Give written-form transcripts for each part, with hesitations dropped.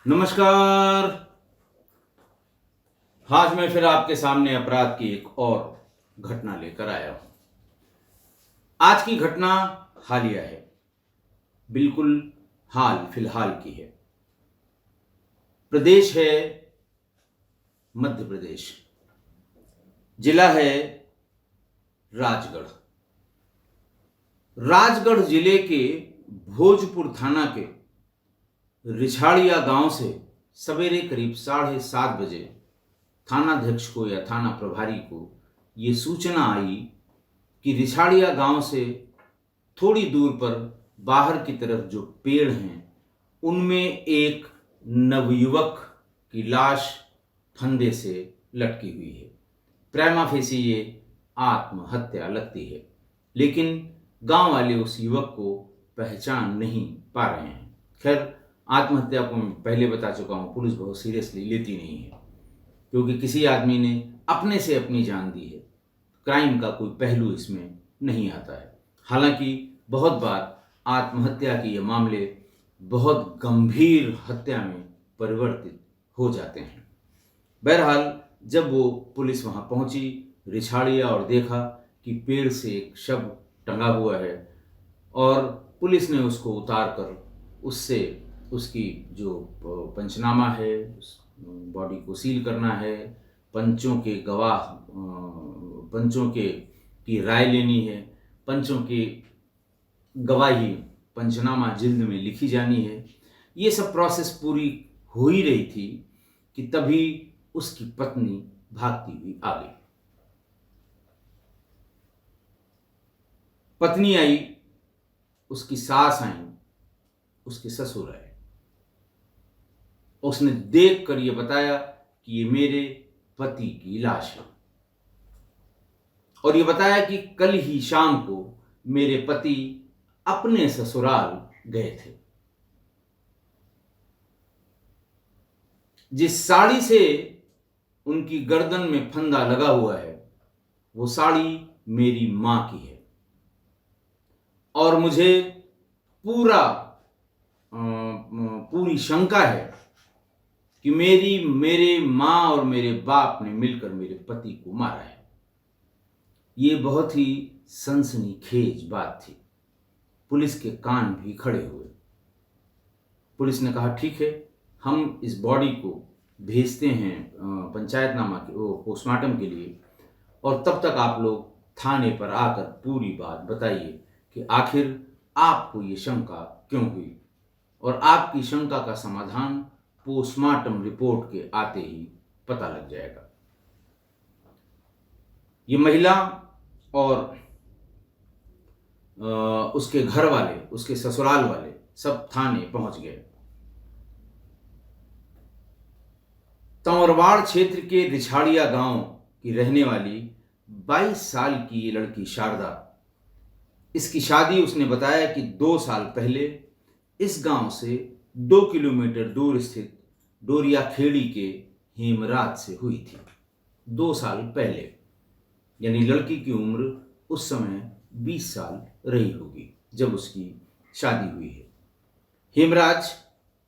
नमस्कार। आज मैं फिर आपके सामने अपराध की एक और घटना लेकर आया हूं। आज की घटना हालिया है, बिल्कुल हाल फिलहाल की है। प्रदेश है मध्य प्रदेश, जिला है राजगढ़। राजगढ़ जिले के भोजपुर थाना के रिछाड़िया गांव से सवेरे करीब 7:30 बजे थानाध्यक्ष को या थाना प्रभारी को ये सूचना आई कि रिछाड़िया गांव से थोड़ी दूर पर बाहर की तरफ जो पेड़ हैं उनमें एक नवयुवक की लाश फंदे से लटकी हुई है। प्रेमा फेसी ये आत्महत्या लगती है, लेकिन गांव वाले उस युवक को पहचान नहीं पा रहे हैं। खैर, आत्महत्या को मैं पहले बता चुका हूं, पुलिस बहुत सीरियसली लेती नहीं है, क्योंकि किसी आदमी ने अपने से अपनी जान दी है। क्राइम का कोई पहलू इसमें नहीं आता है। हालांकि बहुत बार आत्महत्या के ये मामले बहुत गंभीर हत्या में परिवर्तित हो जाते हैं। बहरहाल, जब वो पुलिस वहां पहुंची रिछाड़िया और देखा कि पेड़ से एक शव टंगा हुआ है और पुलिस ने उसको उतार कर उससे उसकी जो पंचनामा है, उस बॉडी को सील करना है, पंचों के गवाह पंचों के की राय लेनी है, पंचों की गवाही पंचनामा जिल्द में लिखी जानी है। ये सब प्रोसेस पूरी हो ही रही थी कि तभी उसकी पत्नी भागती हुई आ गई। पत्नी आई, उसकी सास आई, उसके ससुर आए। उसने देखकर यह बताया कि ये मेरे पति की लाश है, और ये बताया कि कल ही शाम को मेरे पति अपने ससुराल गए थे। जिस साड़ी से उनकी गर्दन में फंदा लगा हुआ है वो साड़ी मेरी मां की है, और मुझे पूरी शंका है कि मेरे मां और मेरे बाप ने मिलकर मेरे पति को मारा है। ये बहुत ही सनसनीखेज बात थी। पुलिस के कान भी खड़े हुए। पुलिस ने कहा, ठीक है, हम इस बॉडी को भेजते हैं पंचायतनामा के पोस्टमार्टम के लिए, और तब तक आप लोग थाने पर आकर पूरी बात बताइए कि आखिर आपको ये शंका क्यों हुई, और आपकी शंका का समाधान पोस्टमार्टम रिपोर्ट के आते ही पता लग जाएगा। ये महिला और उसके घर वाले, उसके ससुराल वाले सब थाने पहुंच गए। तंवरवाड़ क्षेत्र के रिछाड़िया गांव की रहने वाली 22 साल की ये लड़की शारदा, इसकी शादी उसने बताया कि 2 साल पहले इस गांव से 2 किलोमीटर दूर स्थित डोरिया खेड़ी के हेमराज से हुई थी। 2 साल पहले, यानी लड़की की उम्र उस समय 20 साल रही होगी जब उसकी शादी हुई है। हेमराज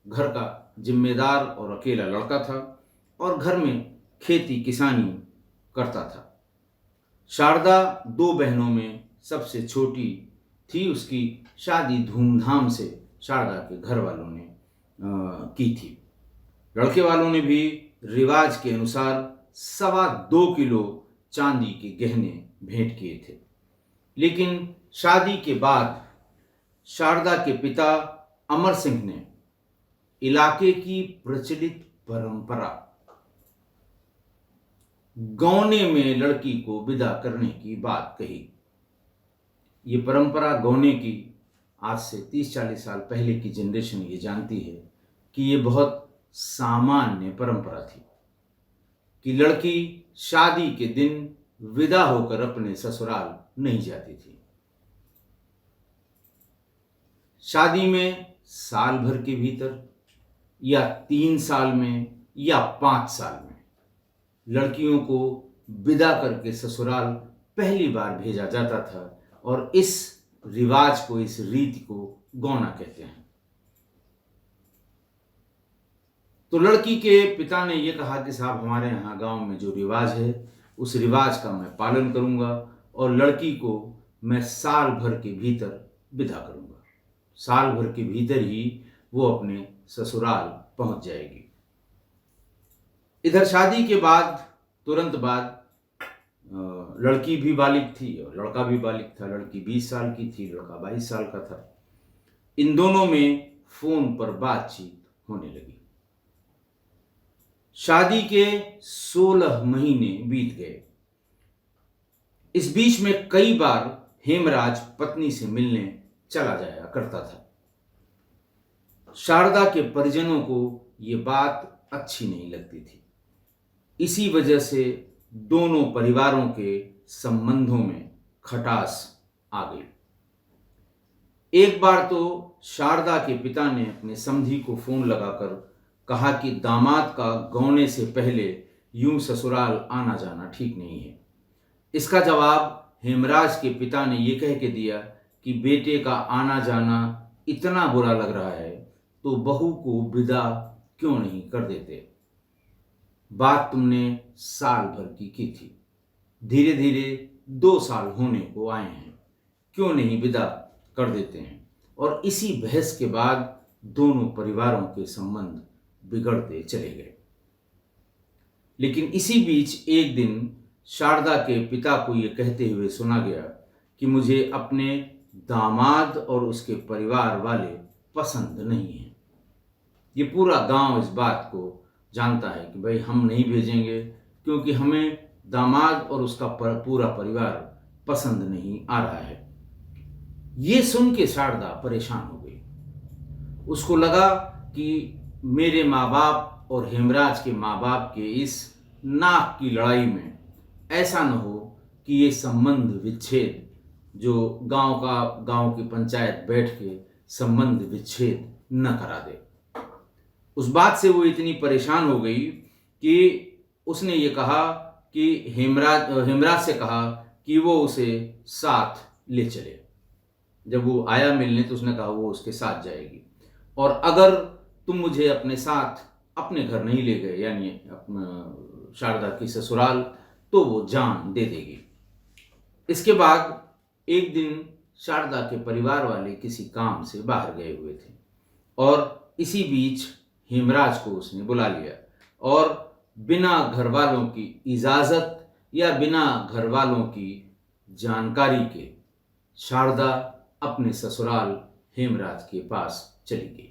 घर का जिम्मेदार और अकेला लड़का था और घर में खेती किसानी करता था। शारदा 2 बहनों में सबसे छोटी थी। उसकी शादी धूमधाम से शारदा के घर वालों ने की थी। लड़के वालों ने भी रिवाज के अनुसार 2.25 किलो चांदी के गहने भेंट किए थे। लेकिन शादी के बाद शारदा के पिता अमर सिंह ने इलाके की प्रचलित परंपरा गौने में लड़की को विदा करने की बात कही। ये परंपरा गौने की आज से 30-40 साल पहले की जनरेशन ये जानती है कि ये बहुत सामान्य परंपरा थी कि लड़की शादी के दिन विदा होकर अपने ससुराल नहीं जाती थी। शादी में साल भर के भीतर या 3 साल में या 5 साल में लड़कियों को विदा करके ससुराल पहली बार भेजा जाता था, और इस रिवाज को, इस रीति को गौना कहते हैं। तो लड़की के पिता ने ये कहा कि साहब हमारे यहाँ गांव में जो रिवाज है उस रिवाज का मैं पालन करूँगा और लड़की को मैं साल भर के भीतर विदा करूँगा। साल भर के भीतर ही वो अपने ससुराल पहुँच जाएगी। इधर शादी के बाद तुरंत बाद लड़की भी बालिग थी और लड़का भी बालिग था। लड़की 20 साल की थी, लड़का 22 साल का था। इन दोनों में फोन पर बातचीत होने लगी। शादी के 16 महीने बीत गए। इस बीच में कई बार हेमराज पत्नी से मिलने चला जाया करता था। शारदा के परिजनों को ये बात अच्छी नहीं लगती थी। इसी वजह से दोनों परिवारों के संबंधों में खटास आ गई। एक बार तो शारदा के पिता ने अपने समधी को फोन लगाकर कहा कि दामाद का गौने से पहले यूं ससुराल आना जाना ठीक नहीं है। इसका जवाब हेमराज के पिता ने यह कह के दिया कि बेटे का आना जाना इतना बुरा लग रहा है तो बहू को विदा क्यों नहीं कर देते। बात तुमने साल भर की थी, धीरे धीरे 2 साल होने को आए हैं, क्यों नहीं विदा कर देते हैं। और इसी बहस के बाद दोनों परिवारों के संबंध बिगड़ते चले गए। लेकिन इसी बीच एक दिन शारदा के पिता को यह कहते हुए सुना गया कि मुझे अपने दामाद और उसके परिवार वाले पसंद नहीं हैं। ये पूरा गांव इस बात को जानता है कि भाई हम नहीं भेजेंगे क्योंकि हमें दामाद और उसका पूरा परिवार पसंद नहीं आ रहा है। ये सुन के शारदा परेशान हो गई। उसको लगा कि मेरे माँ बाप और हेमराज के माँ बाप के इस नाक की लड़ाई में ऐसा न हो कि ये संबंध विच्छेद, जो गांव की पंचायत बैठ के संबंध विच्छेद न करा दे। उस बात से वो इतनी परेशान हो गई कि उसने ये कहा कि हेमराज से कहा कि वो उसे साथ ले चले। जब वो आया मिलने तो उसने कहा वो उसके साथ जाएगी और अगर तुम मुझे अपने साथ अपने घर नहीं ले गए, यानी शारदा की ससुराल, तो वो जान दे देगी। इसके बाद एक दिन शारदा के परिवार वाले किसी काम से बाहर गए हुए थे और इसी बीच हेमराज को उसने बुला लिया और बिना घर वालों की इजाज़त या बिना घर वालों की जानकारी के शारदा अपने ससुराल हेमराज के पास चली गई।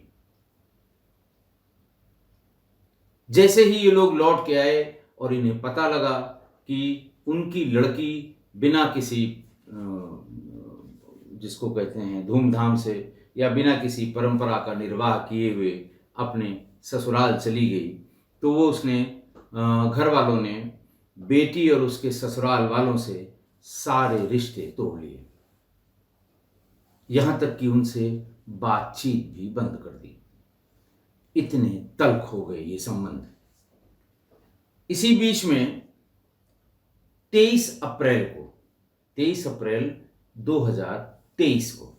जैसे ही ये लोग लौट के आए और इन्हें पता लगा कि उनकी लड़की बिना किसी जिसको कहते हैं धूमधाम से या बिना किसी परंपरा का निर्वाह किए हुए अपने ससुराल चली गई, तो वो उसने घर वालों ने बेटी और उसके ससुराल वालों से सारे रिश्ते तोड़ लिए, यहां तक कि उनसे बातचीत भी बंद कर दी। इतने तल्ख हो गए ये संबंध। इसी बीच में 23 अप्रैल 2023 को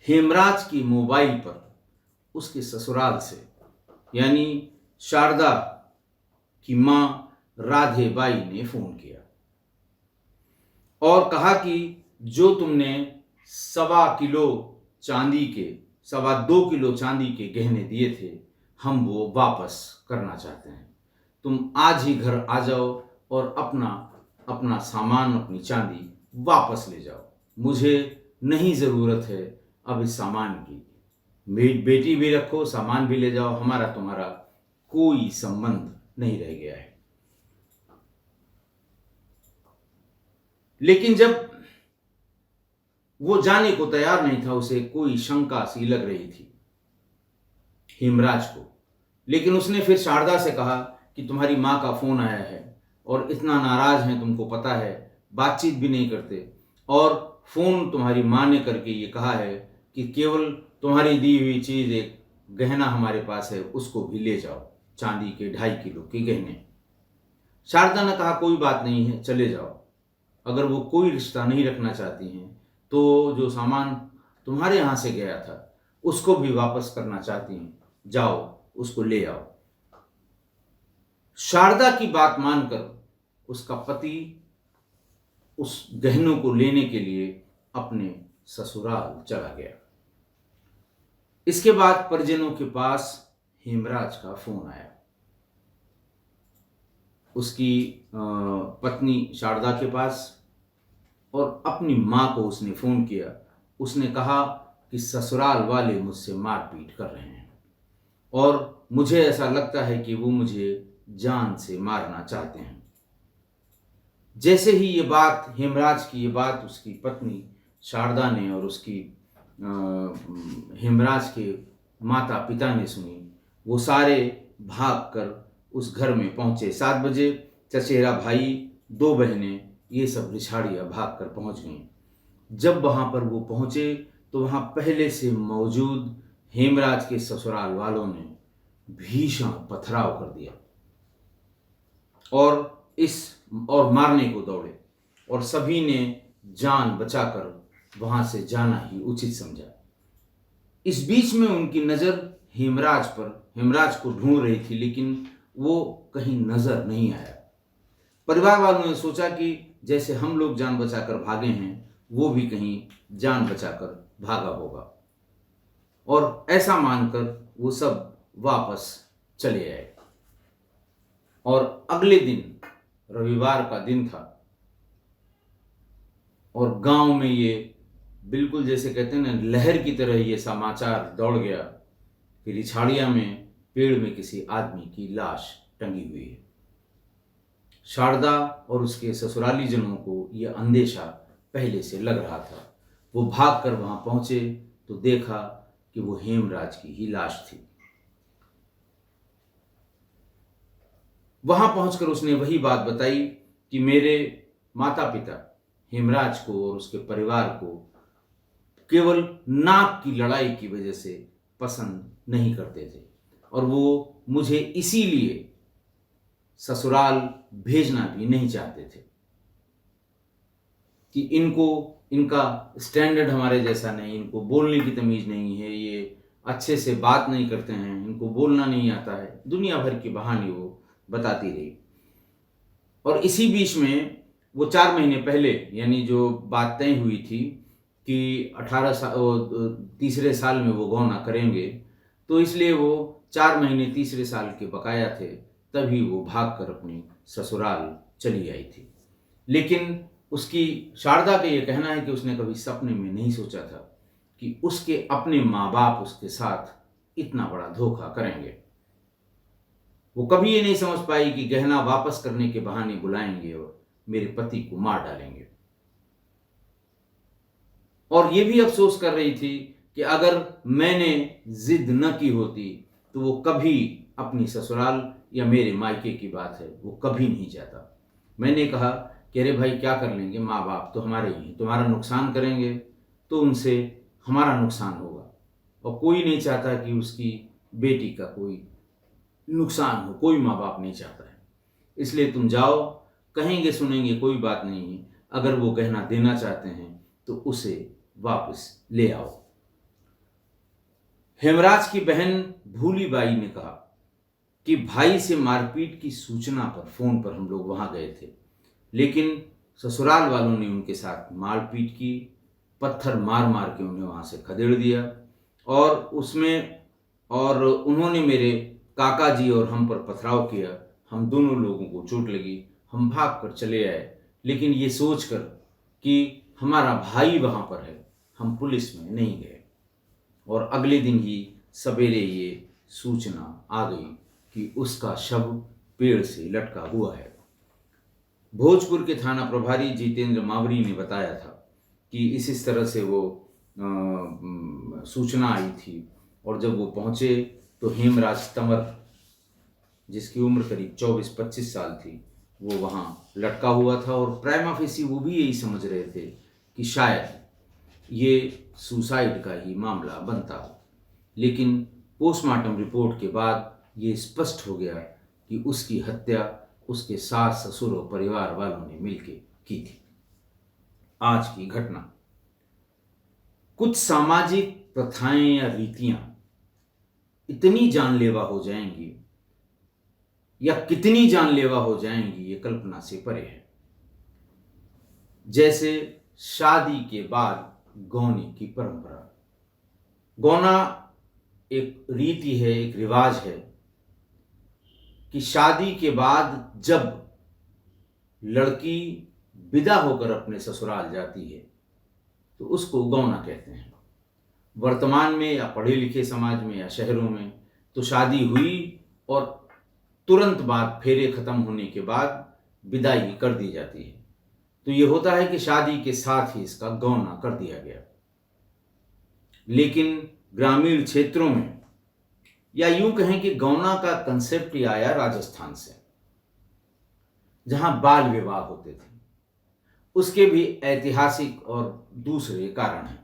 हेमराज की मोबाइल पर उसके ससुराल से, यानी शारदा की मां राधे बाई ने फोन किया और कहा कि जो तुमने 2.25 किलो चांदी के गहने दिए थे, हम वो वापस करना चाहते हैं। तुम आज ही घर आ जाओ और अपना सामान, अपनी चांदी वापस ले जाओ। मुझे नहीं ज़रूरत है अब इस सामान की। मेरी बेटी भी रखो, सामान भी ले जाओ, हमारा तुम्हारा कोई संबंध नहीं रह गया है। लेकिन जब वो जाने को तैयार नहीं था, उसे कोई शंका सी लग रही थी हेमराज को। लेकिन उसने फिर शारदा से कहा कि तुम्हारी माँ का फोन आया है और इतना नाराज हैं, तुमको पता है, बातचीत भी नहीं करते, और फोन तुम्हारी माँ ने करके ये कहा है कि केवल तुम्हारी दी हुई चीज एक गहना हमारे पास है, उसको भी ले जाओ, चांदी के 2.5 किलो के गहने। शारदा ने कहा कोई बात नहीं है, चले जाओ। अगर वो कोई रिश्ता नहीं रखना चाहती हैं तो जो सामान तुम्हारे यहाँ से गया था उसको भी वापस करना चाहती हैं, जाओ, उसको ले आओ। शारदा की बात मानकर उसका पति उस गहनों को लेने के लिए अपने ससुराल चला गया। इसके बाद परिजनों के पास हेमराज का फोन आया। उसकी पत्नी शारदा के पास, और अपनी मां को उसने फोन किया। उसने कहा कि ससुराल वाले मुझसे मारपीट कर रहे हैं और मुझे ऐसा लगता है कि वो मुझे जान से मारना चाहते हैं। जैसे ही ये बात, हेमराज की ये बात उसकी पत्नी शारदा ने और उसकी हेमराज के माता पिता ने सुनी, वो सारे भागकर उस घर में पहुंचे। 7 बजे चचेरा भाई, 2 बहनें, ये सब रिछाड़ियाँ भागकर पहुंच गईं। जब वहां पर वो पहुंचे तो वहां पहले से मौजूद हेमराज के ससुराल वालों ने भीषण पथराव कर दिया और मारने को दौड़े, और सभी ने जान बचाकर वहां से जाना ही उचित समझा। इस बीच में उनकी नज़र हेमराज को ढूंढ रही थी, लेकिन वो कहीं नजर नहीं आया। परिवार वालों ने सोचा कि जैसे हम लोग जान बचाकर भागे हैं, वो भी कहीं जान बचाकर भागा होगा, और ऐसा मानकर वो सब वापस चले आए। और अगले दिन रविवार का दिन था, और गांव में ये बिल्कुल जैसे कहते हैं ना, लहर की तरह ये समाचार दौड़ गया कि रिछाड़िया में पेड़ में किसी आदमी की लाश टंगी हुई है। शारदा और उसके ससुराली जनों को यह अंदेशा पहले से लग रहा था। वो भागकर वहां पहुंचे तो देखा कि वो हेमराज की ही लाश थी। वहां पहुंचकर उसने वही बात बताई कि मेरे माता पिता हेमराज को और उसके परिवार को केवल नाक की लड़ाई की वजह से पसंद नहीं करते थे, और वो मुझे इसीलिए ससुराल भेजना भी नहीं चाहते थे कि इनका स्टैंडर्ड हमारे जैसा नहीं, इनको बोलने की तमीज नहीं है, ये अच्छे से बात नहीं करते हैं, इनको बोलना नहीं आता है। दुनिया भर की बहाने वो बताती रही। और इसी बीच में वो 4 महीने पहले, यानी जो बात तय हुई थी कि 3रे साल में वो गौना करेंगे, तो इसलिए वो 4 महीने 3रे साल के बकाया थे, तभी वो भागकर अपनी ससुराल चली आई थी। लेकिन उसकी शारदा का ये कहना है कि उसने कभी सपने में नहीं सोचा था कि उसके अपने माँ बाप उसके साथ इतना बड़ा धोखा करेंगे। वो कभी ये नहीं समझ पाई कि गहना वापस करने के बहाने बुलाएंगे और मेरे पति को मार डालेंगे। और ये भी अफसोस कर रही थी कि अगर मैंने जिद न की होती तो वो कभी अपनी ससुराल या मेरे मायके की बात है, वो कभी नहीं जाता। मैंने कहा कि अरे भाई क्या कर लेंगे, माँ बाप तो हमारे ही हैं, तुम्हारा नुकसान करेंगे तो उनसे हमारा नुकसान होगा, और कोई नहीं चाहता कि उसकी बेटी का कोई नुकसान हो, कोई माँ बाप नहीं चाहता है। इसलिए तुम जाओ, कहेंगे सुनेंगे कोई बात नहीं है, अगर वो गहना देना चाहते हैं तो उसे वापस ले आओ। हेमराज की बहन भूली बाई ने कहा कि भाई से मारपीट की सूचना पर फोन पर हम लोग वहां गए थे, लेकिन ससुराल वालों ने उनके साथ मारपीट की, पत्थर मार मार के उन्हें वहां से खदेड़ दिया, और उन्होंने मेरे काका जी और हम पर पथराव किया। हम दोनों लोगों को चोट लगी, हम भाग कर चले आए, लेकिन ये सोचकर कि हमारा भाई वहां पर है, हम पुलिस में नहीं गए। और अगले दिन ही सवेरे ये सूचना आ गई कि उसका शव पेड़ से लटका हुआ है। भोजपुर के थाना प्रभारी जितेंद्र मावरी ने बताया था कि इस तरह से वो सूचना आई थी, और जब वो पहुंचे तो हेमराज तंवर, जिसकी उम्र करीब 24-25 साल थी, वो वहाँ लटका हुआ था। और प्राइमा फेसी वो भी यही समझ रहे थे कि शायद ये सुसाइड का ही मामला बनता हो, लेकिन पोस्टमार्टम रिपोर्ट के बाद ये स्पष्ट हो गया कि उसकी हत्या उसके सास ससुर और परिवार वालों ने मिलकर की थी। आज की घटना, कुछ सामाजिक प्रथाएं या रीतियां इतनी जानलेवा हो जाएंगी या कितनी जानलेवा हो जाएंगी, ये कल्पना से परे है। जैसे शादी के बाद गौने की परंपरा। गौना एक रीति है, एक रिवाज है कि शादी के बाद जब लड़की विदा होकर अपने ससुराल जाती है तो उसको गौना कहते हैं। वर्तमान में या पढ़े लिखे समाज में या शहरों में तो शादी हुई और तुरंत बाद फेरे खत्म होने के बाद विदाई कर दी जाती है, तो ये होता है कि शादी के साथ ही इसका गौना कर दिया गया। लेकिन ग्रामीण क्षेत्रों में, या यूं कहें कि गौना का कंसेप्ट ही आया राजस्थान से, जहां बाल विवाह होते थे। उसके भी ऐतिहासिक और दूसरे कारण हैं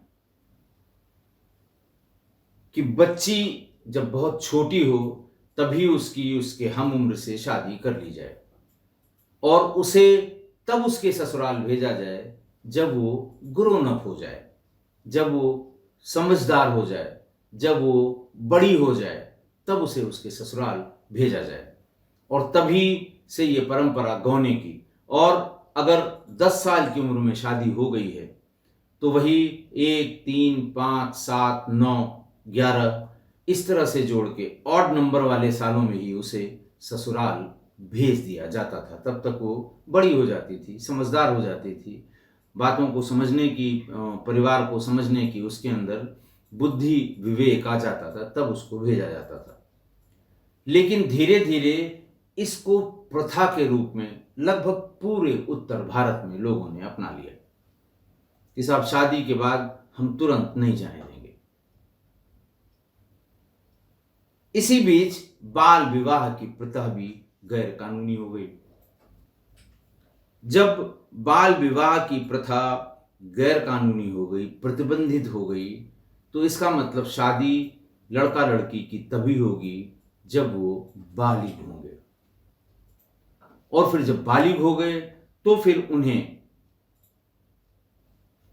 कि बच्ची जब बहुत छोटी हो तभी उसके हम उम्र से शादी कर ली जाए और उसे तब उसके ससुराल भेजा जाए जब वो ग्रोन अप हो जाए, जब वो समझदार हो जाए, जब वो बड़ी हो जाए, तब उसे उसके ससुराल भेजा जाए। और तभी से ये परंपरा गौने की, और अगर 10 साल की उम्र में शादी हो गई है तो वही 1, 3, 5, 7, 9, 11 इस तरह से जोड़ के ऑड नंबर वाले सालों में ही उसे ससुराल भेज दिया जाता था। तब तक वो बड़ी हो जाती थी, समझदार हो जाती थी, बातों को समझने की, परिवार को समझने की उसके अंदर बुद्धि विवेक आ जाता था, तब उसको भेजा जाता था। लेकिन धीरे धीरे इसको प्रथा के रूप में लगभग पूरे उत्तर भारत में लोगों ने अपना लिया कि साहब शादी के बाद हम तुरंत नहीं जाने देंगे। इसी बीच बाल विवाह की प्रथा भी गैर कानूनी हो गई। जब बाल विवाह की प्रथा गैर कानूनी हो गई, प्रतिबंधित हो गई, तो इसका मतलब शादी लड़का लड़की की तभी होगी जब वो बालिग होंगे। और फिर जब बालिग हो गए तो फिर उन्हें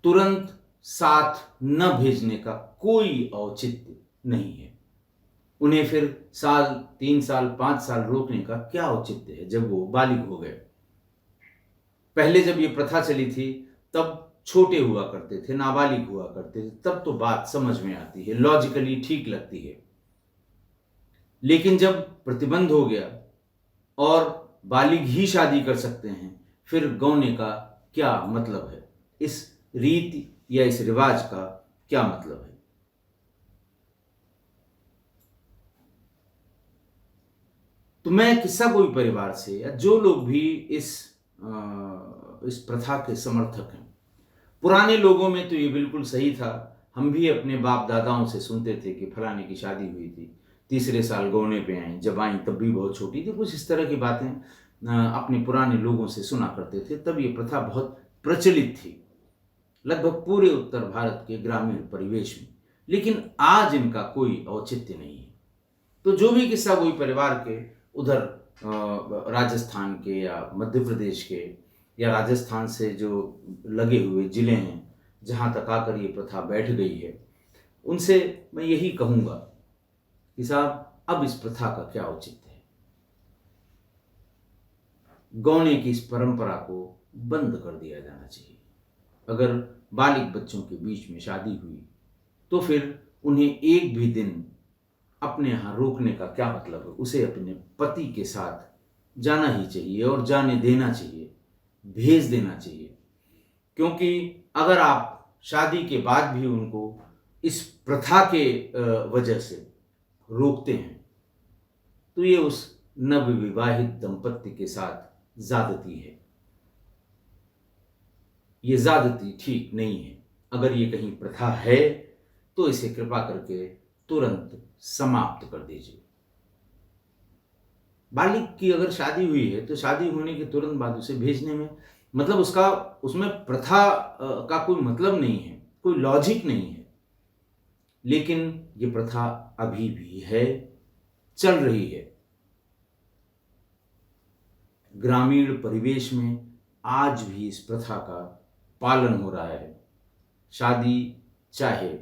तुरंत साथ न भेजने का कोई औचित्य नहीं है। उन्हें फिर 3 साल 5 साल रोकने का क्या औचित्य है जब वो बालिग हो गए। पहले जब ये प्रथा चली थी तब छोटे हुआ करते थे, नाबालिग हुआ करते थे, तब तो बात समझ में आती है, लॉजिकली ठीक लगती है। लेकिन जब प्रतिबंध हो गया और बालिग ही शादी कर सकते हैं, फिर गौने का क्या मतलब है, इस रीति या इस रिवाज का क्या मतलब है। तो मैं किस्सा कोई परिवार से, या जो लोग भी इस प्रथा के समर्थक हैं, पुराने लोगों में तो ये बिल्कुल सही था। हम भी अपने बाप दादाओं से सुनते थे कि फलाने की शादी हुई थी, तीसरे साल गौने पे आई, जब आई तब भी बहुत छोटी थी, कुछ इस तरह की बातें अपने पुराने लोगों से सुना करते थे। तब ये प्रथा बहुत प्रचलित थी लगभग पूरे उत्तर भारत के ग्रामीण परिवेश में। लेकिन आज इनका कोई औचित्य नहीं है। तो जो भी किस्सा कोई परिवार के उधर राजस्थान के या मध्य प्रदेश के या राजस्थान से जो लगे हुए जिले हैं जहाँ तक आकर ये प्रथा बैठ गई है, उनसे मैं यही कहूँगा कि साहब अब इस प्रथा का क्या औचित्य है। गौने की इस परंपरा को बंद कर दिया जाना चाहिए। अगर बालिग बच्चों के बीच में शादी हुई तो फिर उन्हें एक भी दिन अपने यहाँ रोकने का क्या मतलब है। उसे अपने पति के साथ जाना ही चाहिए और जाने देना चाहिए, भेज देना चाहिए। क्योंकि अगर आप शादी के बाद भी उनको इस प्रथा के वजह से रोकते हैं तो ये उस नवविवाहित दंपत्ति के साथ ज्यादती है। ये ज्यादती ठीक नहीं है। अगर ये कहीं प्रथा है तो इसे कृपा करके तुरंत समाप्त कर दीजिए। बालिग की अगर शादी हुई है तो शादी होने के तुरंत बाद उसे भेजने में मतलब उसमें प्रथा का कोई मतलब नहीं है, कोई लॉजिक नहीं है। लेकिन ये प्रथा अभी भी है, चल रही है। ग्रामीण परिवेश में आज भी इस प्रथा का पालन हो रहा है। शादी चाहे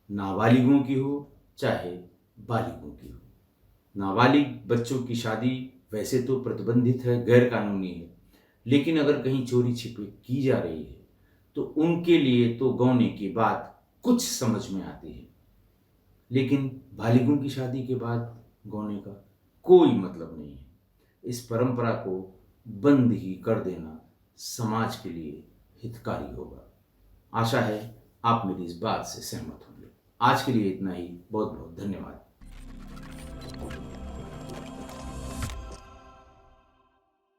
नाबालिगों की हो चाहे बालिगों की हो। नाबालिग बच्चों की शादी वैसे तो प्रतिबंधित है, गैर कानूनी है, लेकिन अगर कहीं चोरी छिपे की जा रही है तो उनके लिए तो गौने की बात कुछ समझ में आती है, लेकिन बालिगों की शादी के बाद गौने का कोई मतलब नहीं है। इस परंपरा को बंद ही कर देना समाज के लिए हितकारी होगा। आशा है आप मेरी इस बात से सहमत होंगे। आज के लिए इतना ही। बहुत बहुत धन्यवाद।